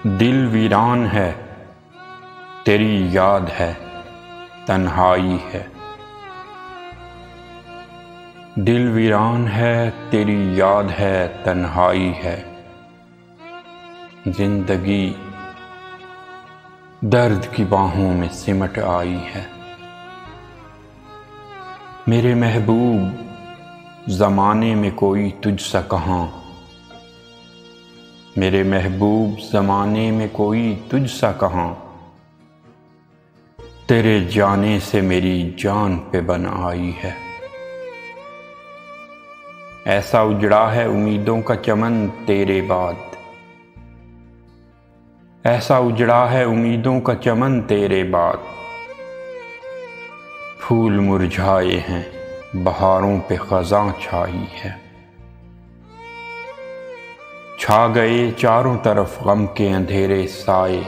दिल वीरान है, तेरी याद है, तन्हाई है। दिल वीरान है, तेरी याद है, तन्हाई है। जिंदगी दर्द की बाहों में सिमट आई है। मेरे महबूब ज़माने में कोई तुझसा कहाँ, मेरे महबूब ज़माने में कोई तुझसा कहाँ। तेरे जाने से मेरी जान पे बन आई है। ऐसा उजड़ा है उम्मीदों का चमन तेरे बाद, ऐसा उजड़ा है उम्मीदों का चमन तेरे बाद। फूल मुरझाए हैं, बहारों पे ख़ज़ां छाई है। छा गए चारों तरफ गम के अंधेरे साए,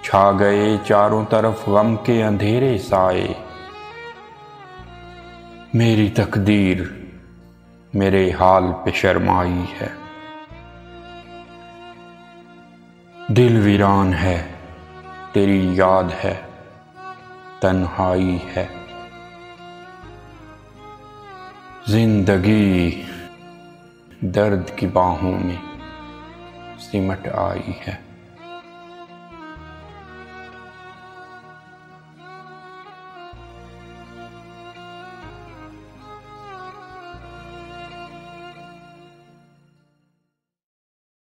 छा गए चारों तरफ गम के अंधेरे साए। मेरी तकदीर मेरे हाल पे शर्माई है। दिल वीरान है, तेरी याद है, तन्हाई है। जिंदगी दर्द की बाहों में सिमट आई है।